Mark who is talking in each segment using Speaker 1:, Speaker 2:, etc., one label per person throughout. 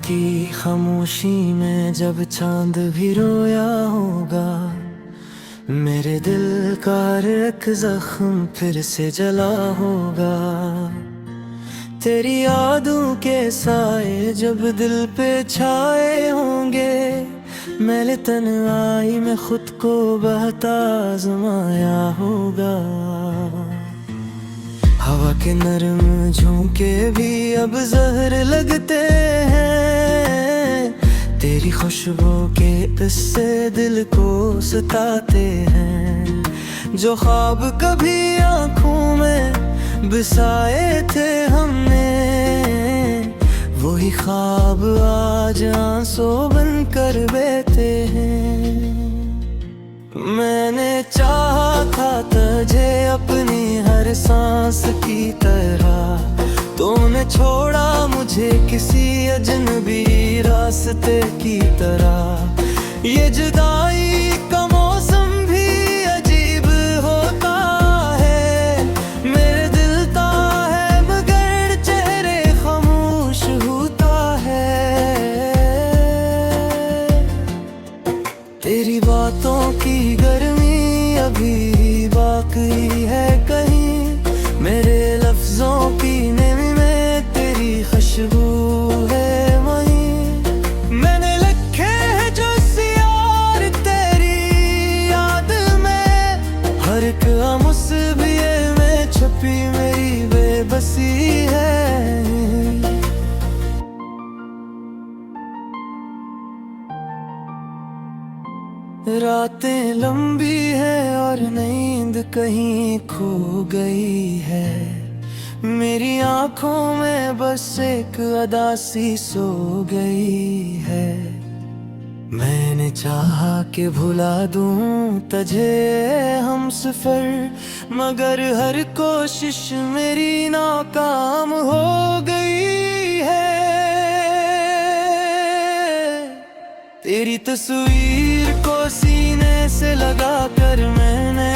Speaker 1: की खामोशी में जब चांद भी रोया होगा, मेरे दिल का एक जख्म फिर से जला होगा। तेरी यादों के साए जब दिल पे छाए होंगे, मैंने तन्हाई में खुद को बहता आजमाया होगा। हवा के नरम झोंके भी अब जहर लगते हैं, तेरी खुशबू के किस्से दिल को सताते हैं। जो ख्वाब कभी आँखों में बसाए थे हमने, वही ख्वाब आज आंसू बन कर बहते हैं। मैंने चाहा था तुझे अपनी हर सांस की तरह, तूने छोड़ा मुझे किसी अजनबी रास्ते की तरह। ये जुदाई का मौसम भी अजीब होता है, मेरे दिल ता है मगर चेहरे खामोश होता है। तेरी बातों की गर्मी अभी बाकी है कहीं, मेरे लफ्जों की नमी में तेरी खुशबू है वहीं। मैंने लिखे हैं जो सियार तेरी याद में, हर एक मुस्बिए में छुपी मेरी बेबसी है। रातें लंबी है और नींद कहीं खो गई है, मेरी आंखों में बस एक अदासी सो गई है। मैंने चाहा कि भुला दूं तुझे हम सफर, मगर हर कोशिश मेरी नाकाम हो गई है। तेरी तस्वीर को सीने से लगा कर मैंने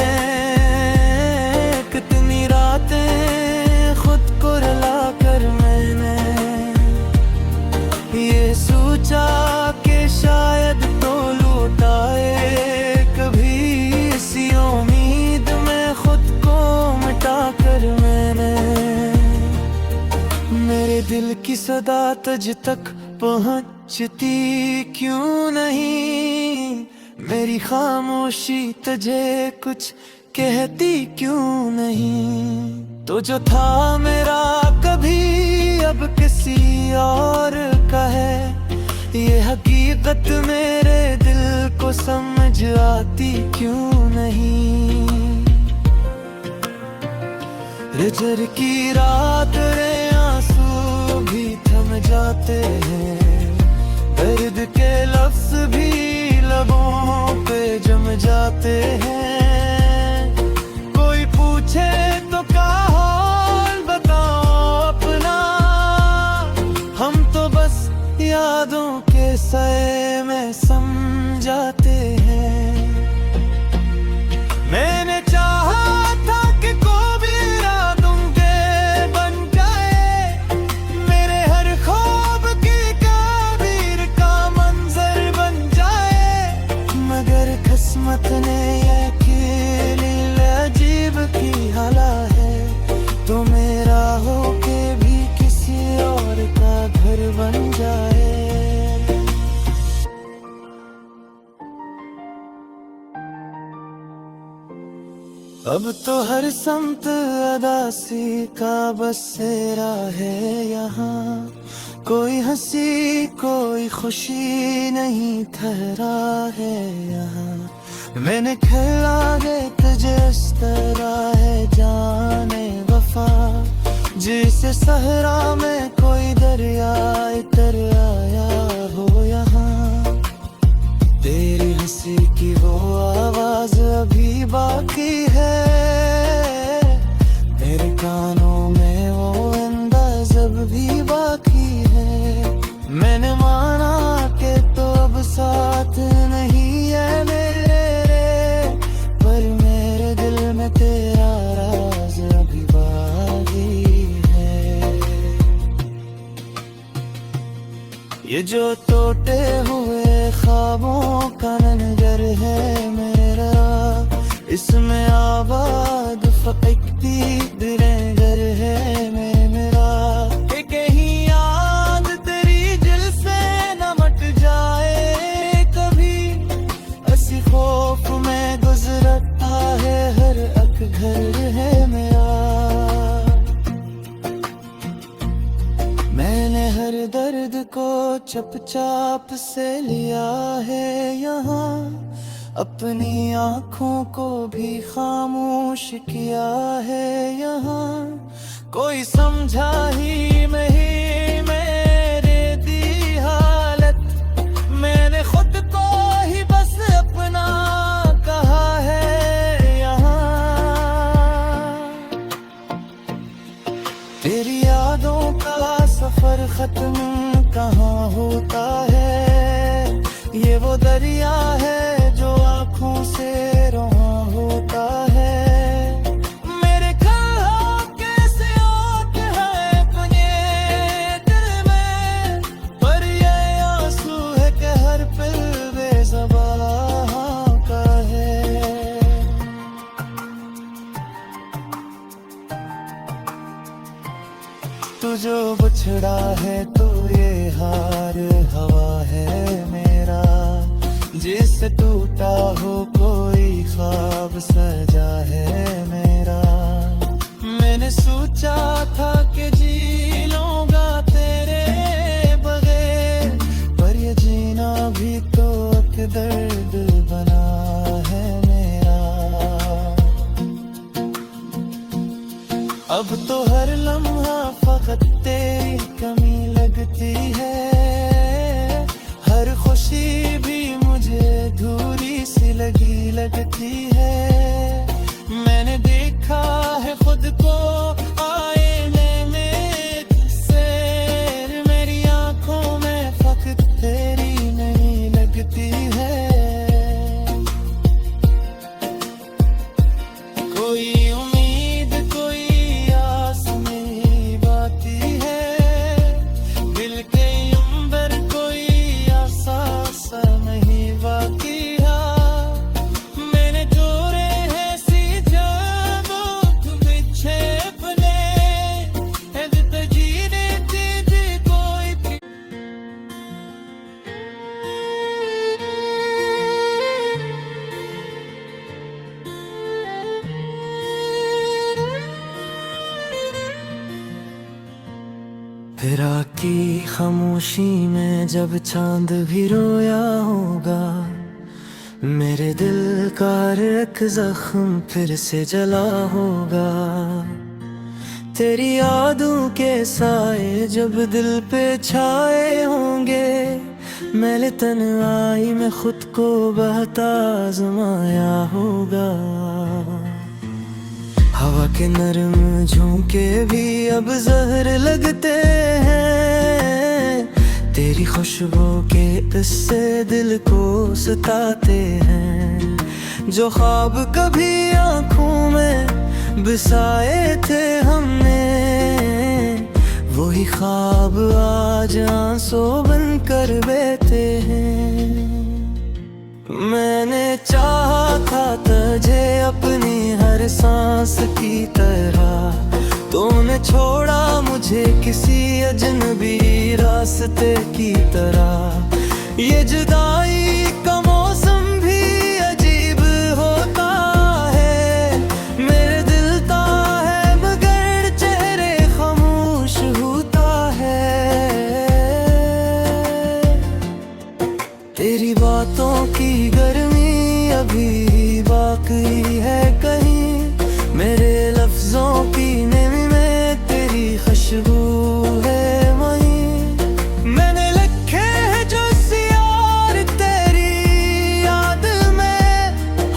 Speaker 1: कितनी रातें खुद को रुला कर मैंने ये सोचा कि शायद तो लौटाए कभी, इसी उम्मीद में खुद को मिटा कर मैंने। मेरे दिल की सदा तुझ तक पहुंचती क्यों नहीं, मेरी खामोशी तुझे कुछ कहती क्यों नहीं। तो जो था मेरा कभी अब किसी और का है, ये हकीकत मेरे दिल को समझ आती क्यों नहीं। रजर की रात रे आंसू भी थम जाते हैं, दर्द के लफ्ज भी लबों पे जम जाते हैं। कोई पूछे तो क्या हाल बताओ अपना, हम तो बस यादों के साए में सम जाते हैं। मैंने चाहा था कि कोई रातों के बन जाए, मेरे हर ख्वाब की ताबीर का मंजर बन जाए, मगर किस्मत ने ये खेल अजीब की हाला है, तो मेरा होके भी किसी और का घर बन जाए। अब तो हर समत अदासी का बसेरा है यहाँ, कोई हंसी कोई खुशी नहीं ठहरा है यहाँ। मैंने खेला है तुझे इस तरह है जाने वफा, जिसे सहरा में कोई दरिया इतर आया हो यहाँ। तेरी हंसी की वो आवाज अभी बाकी है, मेरे कानों में वो अंदाज अब भी बाकी है। मैंने माना कि तो अब साथ नहीं है मेरे, पर मेरे दिल में तेरा राज अभी बाकी है। ये ये जो टूटे हुए ख्वाबों का नगर है मेरा, इसमें आबाद फकती दिलें घर है मेरा। कि कहीं याद तेरी दिल से न मट जाए कभी, ऐसी खौफ में गुजरता है हर एक घर है मेरा। मैंने हर दर्द को चुपचाप से लिया है यहाँ, अपनी आँखों को भी खामोश किया है यहाँ। कोई समझा ही नहीं मेरे दी हालत, मैंने खुद को ही बस अपना कहा है यहाँ। तेरी यादों का सफर खत्म कहाँ होता है, ये वो दरिया है जो आँखों से रवां होता है। मेरे ख्याल कैसे आते हैं अपने दिल में, पर ये आंसू है कि हर पल बेज़बान का है। तू जो बिछड़ा है तो ये हार हवा है मेरा, जिससे टूटा हो कोई ख्वाब सजा है मेरा। मैंने सोचा था कि जी लूंगा तेरे बगैर, पर ये जीना भी तो एक दर्द बना है मेरा। अब तो हर लम्हा फकत तेरी कमी लगती है, हर खुशी भी मुझे अधूरी सी लगती है। मैंने देखा है खुद को आईने में किससे, मेरी आंखों में फकत तेरी नहीं लगती है। कोई उम्मीद कोई आस नहीं बाती है, दिल के अंदर कोई आसा सा नहीं बाकी है। मैंने जोड़े हैं सी जब बिछे अपने, तो जीने दीदी कोई। फिरा की खामोशी में जब चांद भी रोया होगा, मेरे दिल का एक जख्म फिर से जला होगा। तेरी यादों के साए जब दिल पे छाए होंगे, मैंने तन्हाई में खुद को बहता आजमाया होगा। हवा के नरम झोंके भी अब जहर लगते हैं, तेरी खुशबू के किस्से दिल को सताते हैं। जो ख्वाब कभी आँखों में बसाए थे हमने, वही ख्वाब आज आंसू बन कर बहते हैं। मैंने चाहा था तुझे अपनी हर सांस की तरह, तूने छोड़ा मुझे किसी अजनबी रास्ते की तरह। ये जुदाई का मौसम भी अजीब होता है, मेरे दिल ता है मगर चेहरे खामोश होता है। तेरी बातों की गर्मी अभी बाकी है कहीं, मेरे लफ्जों की नमी में तेरी खुशबू है वहीं। मैंने लिखे हैं जो सियार तेरी याद में,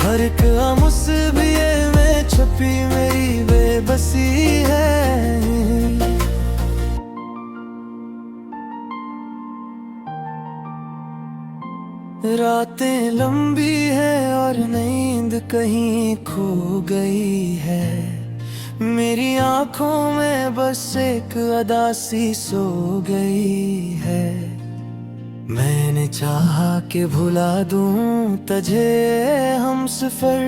Speaker 1: हर एक मुस्बिए में छुपी मेरी बेबसी है। रातें लंबी है और नींद कहीं खो गई है, मेरी आंखों में बस एक अदासी सो गई है। मैंने चाहा कि भुला दूं तुझे हम सफर,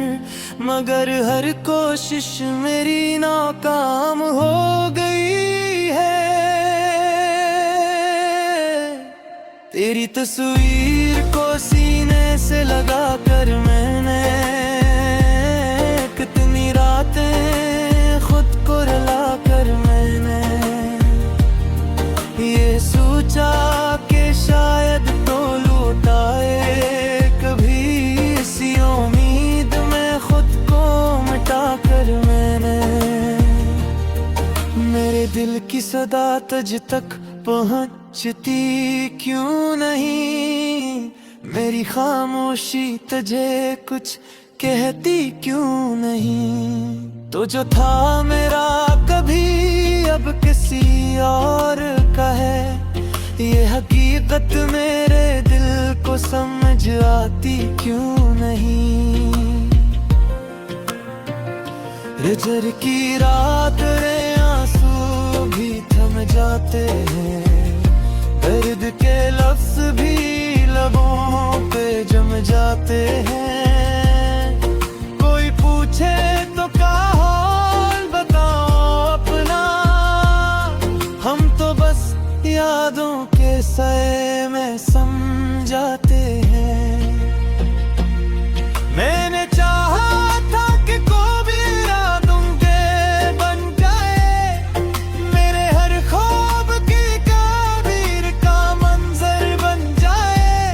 Speaker 1: मगर हर कोशिश मेरी नाकाम हो गई है। तेरी तस्वीर को सीने से लगा कर मैंने कितनी रातें खुद को रुला कर मैंने ये सोचा कि शायद तो लौट आए कभी, इसी उम्मीद में खुद को मिटा कर मैंने मेरे दिल की सदा तुझ तक पहुंचती क्यों नहीं, मेरी खामोशी तुझे कुछ कहती क्यों नहीं। तो जो था मेरा कभी अब किसी और का है, ये हकीकत मेरे दिल को समझ आती क्यों नहीं। हिजर की रात रे आंसू भी थम जाते हैं, दर्द के लफ्ज भी लबों पे जम जाते हैं। कोई पूछे तो क्या हाल बताओ अपना, हम तो बस यादों के साए में सम जाते हैं। मैंने चाहा था कि कोई रातों के बन जाए, मेरे हर ख्वाब की ताबीर का मंजर बन जाए,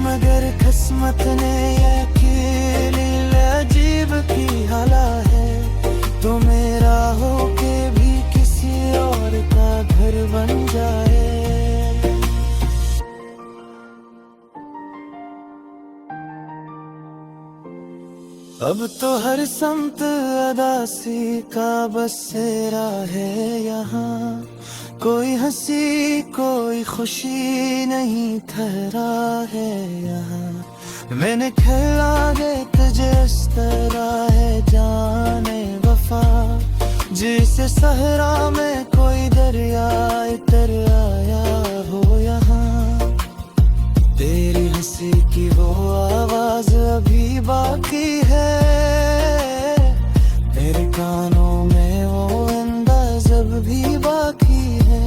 Speaker 1: मगर किस्मत ने ये खेल अजीब की हाला है, तो मेरा होके भी किसी और का घर बन जाए। अब तो हर समत अदासी का बसेरा है यहाँ, कोई हंसी कोई खुशी नहीं ठहरा है यहाँ। मैंने खेला है तुझे इस तरह है जाने वफा, जिसे सहरा में कोई दरिया इतर आया हो यहाँ। तेरी हंसी की वो आवाज अभी बाकी है, मेरे कानों में वो अंदाज अब भी बाकी है।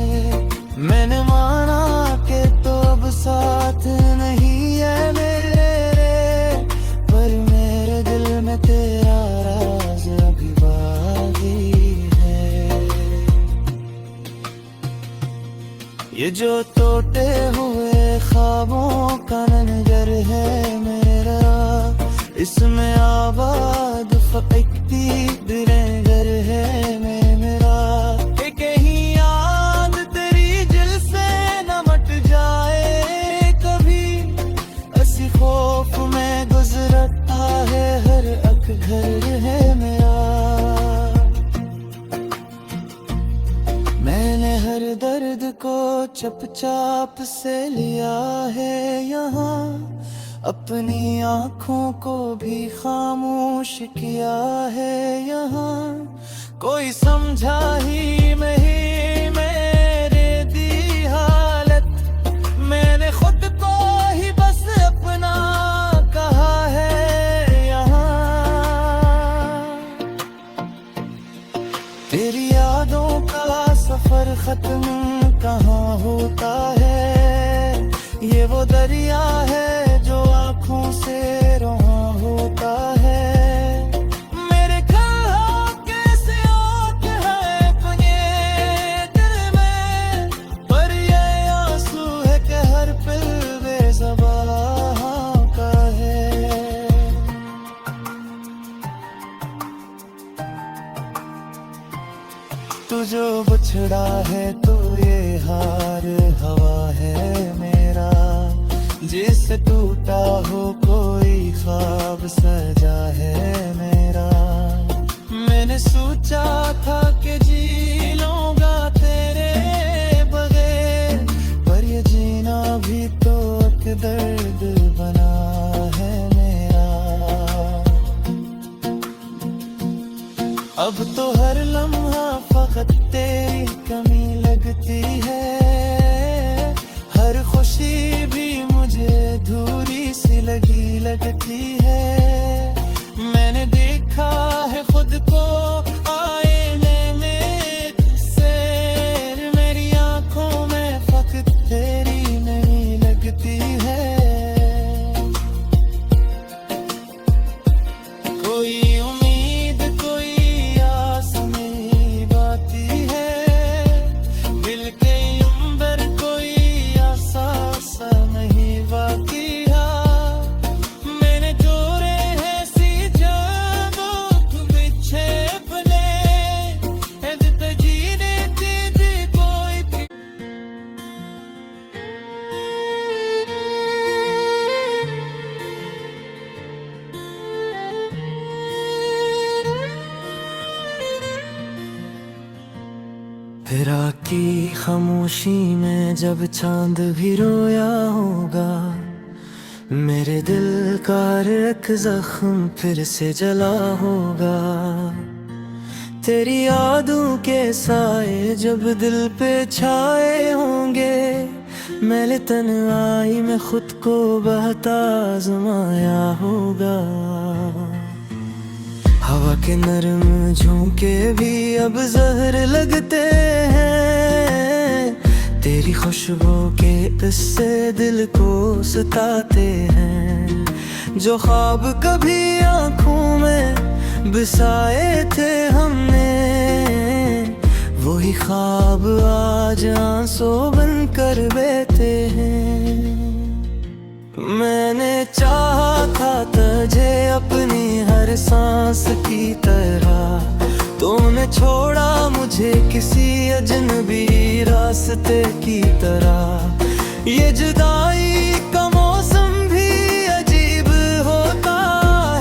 Speaker 1: मैंने माना कि तो अब साथ नहीं है मेरे, पर मेरे दिल में तेरा राज अभी बाकी है। ये जो टूटे हुए ख्वाबों का नंगर है मेरा, इसमें आबाद फकीती दिलें घर है मेरा। कि कहीं याद तेरी दिल से न मट जाए कभी, ऐसी खौफ में गुजरता है हर अक घर है मेरा। मैंने हर दर्द को चुपचाप से लिया है यहाँ, अपनी आँखों को भी खामोश किया है यहाँ। कोई समझा ही नहीं मेरे दी हालत, मैंने खुद को ही बस अपना कहा है यहाँ। तेरी यादों का सफर खत्म कहाँ होता है, ये वो दरिया है जो आँखों से रोहा होता है। मेरे ख्याल कैसे आते हैं अपने दिल में, पर ये आंसू है कि हर पल बेज़बान का है। तू जो बछड़ा है तो ये हार हवा है मेरा, जिससे टूटा हो कोई ख्वाब सजा है मेरा। मैंने सोचा था कि जी लूंगा तेरे बगैर, पर ये जीना भी तो एक दर्द बना है मेरा। अब तो हर लम्हा फकत तेरी कमी लगती है, हर खुशी भी फिरा की खामोशी में जब चांद भी रोया होगा, मेरे दिल का एक जख्म फिर से जला होगा। तेरी यादों के साए जब दिल पे छाए होंगे, मैंने तन्हाई में खुद को बहता आजमाया होगा। हवा के नरम झोंके भी अब जहर लगते हैं, तेरी खुशबू के किस्से दिल को सताते हैं। जो ख्वाब कभी आंखों में बसाए थे हमने, वही ख्वाब आज आंसू बन कर बहते हैं। मैंने चाहा था तुझे अपनी हर सांस की तरह, तूने छोड़ा मुझे किसी अजनबी रास्ते की तरह। ये जुदाई का मौसम भी अजीब होता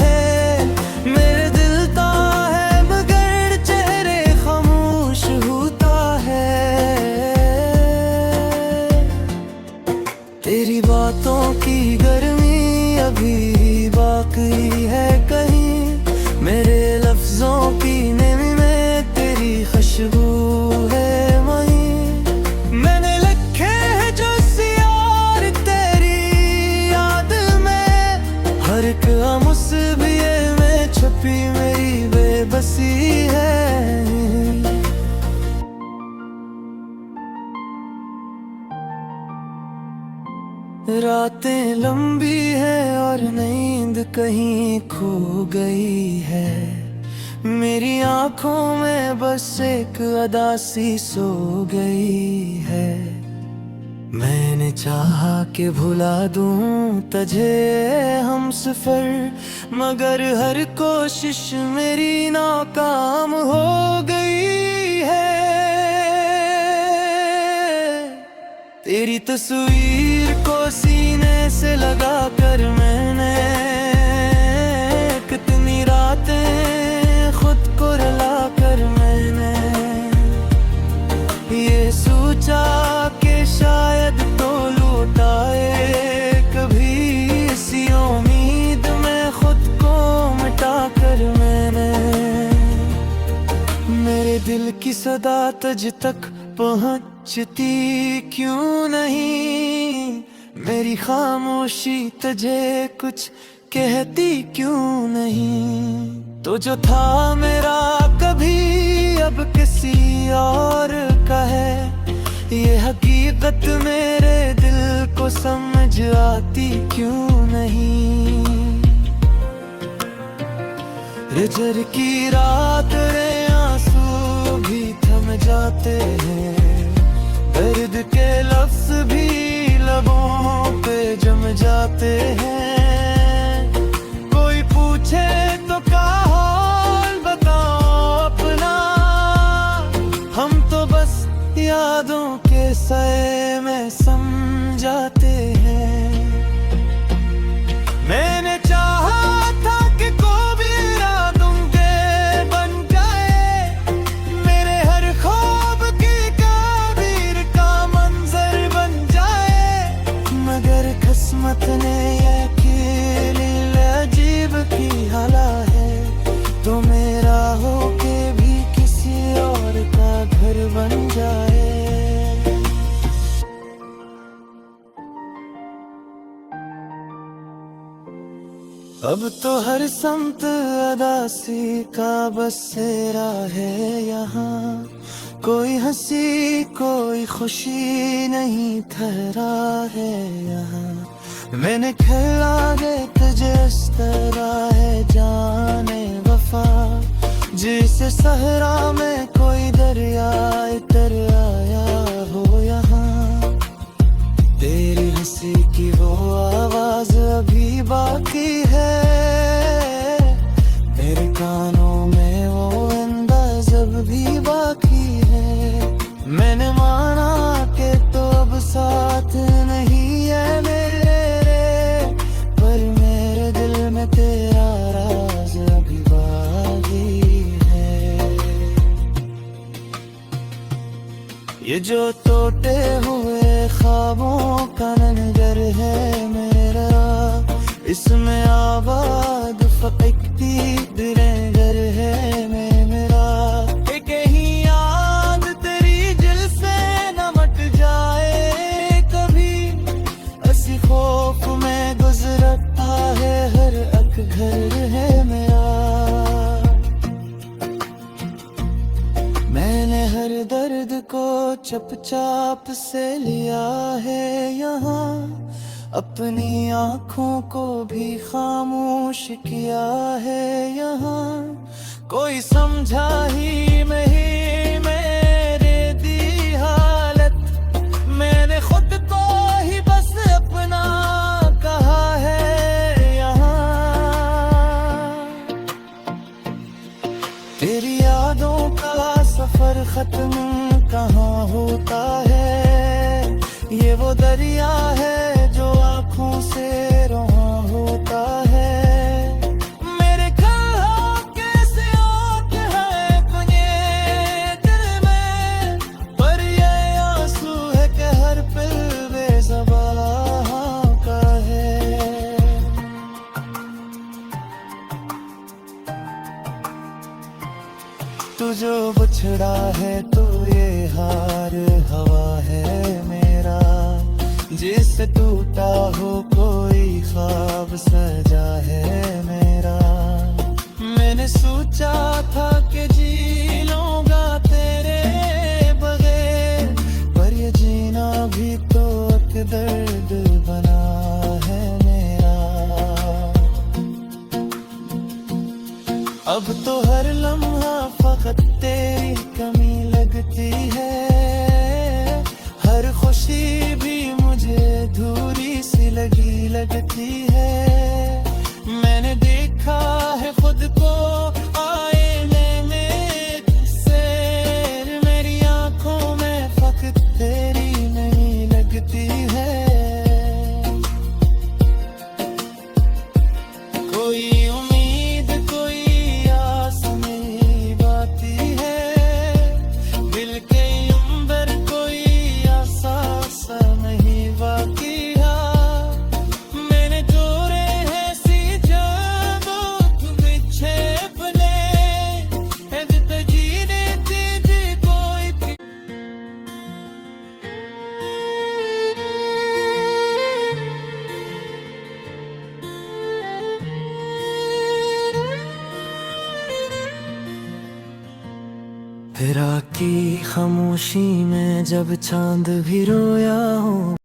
Speaker 1: है, मेरे दिल ता है मगर चेहरे खामोश होता है। तेरी बातों की गर्मी अभी बाकी है कहीं, मेरे लफ्जों की नमी में तेरी खुशबू है वहीं। मैंने लिखे हैं जो सियार तेरी याद में, हर एक मुस्बिए में छुपी मेरी बेबसी है। रातें लंबी है और नींद कहीं खो गई है, मेरी आंखों में बस एक अदासी सो गई है। मैंने चाहा कि भुला दूं तुझे हम सफर, मगर हर कोशिश मेरी नाकाम हो गई है। तेरी तस्वीर को सीने से लगा कर मैंने कितनी रातें खुद को रुला कर मैंने ये सोचा कि शायद तो लौटाए कभी, इसी उम्मीद में खुद को मिटा कर मैंने। मेरे दिल की सदा तुझ तक पहुंचती क्यों नहीं, मेरी खामोशी तुझे कुछ कहती क्यों नहीं। तो जो था मेरा कभी अब किसी और का है, ये हकीकत मेरे दिल को समझ आती क्यों नहीं। हिजर की रात रे आंसू भी थम जाते हैं, दर्द के लफ्ज भी लबों पे जम जाते हैं। कोई पूछे तो क्या हाल बताओ अपना, हम तो बस यादों के साए में सम जाते हैं। मैंने चाहा था कि कोई रातों के बन जाए, मेरे हर ख्वाब की काबीर का मंजर बन जाए, मगर किस्मत ने ये खेल अजीब की हाला है, तो मेरा होके भी किसी और का घर बन जाए। अब तो हर समत अदासी का बसेरा है यहाँ, कोई हंसी कोई खुशी नहीं ठहरा है यहाँ। मैंने खेला दे तुझे इस तरह है जाने वफा, जिसे सहरा में कोई दरिया इतर आया हो यहाँ। तेरी हंसी की वो आवाज अभी बाकी है, मेरे कानों में वो अंदाज अब भी बाकी है। मैंने माना कि तो अब साथ नहीं है मेरे, पर मेरे दिल में तेरा राज अभी बाकी है। ये जो टूटे हुए ख्वाबों का नगर है मेरा, इसमें आबाद फकती दिलेंगर है मेरा। कि कहीं याद तेरी दिल से न मट जाए कभी, ऐसी खौफ में गुजरता है हर एक घर है मेरा। मैंने हर दर्द को चुपचाप से लिया है यहाँ, अपनी आँखों को भी खामोश किया है यहाँ। कोई समझा ही नहीं मेरे दी हालत, मैंने खुद को ही बस अपना कहा है यहाँ। तेरी यादों का सफर खत्म कहाँ होता है, ये वो दरिया है जो आँखों से रवां होता है। मेरे ख्याल कैसे आते हैं अपने दिल में, पर ये आंसू है कि हर पल बेज़बान का है। तू जो बछड़ा है तो ये हार हवा है मेरा, जिससे टूटा हो कोई ख्वाब सजा है मेरा। मैंने सोचा था कि जी लूंगा तेरे बगैर, पर ये जीना भी तो एक दर्द बना है मेरा। अब तो हर लम्हा फकत तेरी कमी लगती है, हर खुशी भी मुझे अधूरी सी लगती है। मैंने देखा है खुद को आईने में से, मेरी आंखों में फकत तेरी नहीं लगती है। कोई उम्मीद कोई आस नहीं बाती है, दिल के अंदर कोई आसा सा नहीं बाकी है। मैंने जोड़े हैं सी जादू तुम छेपने, तो जीने दीजिए कोई। फिर आकी खामोशी में जब चांद भी रोया हो,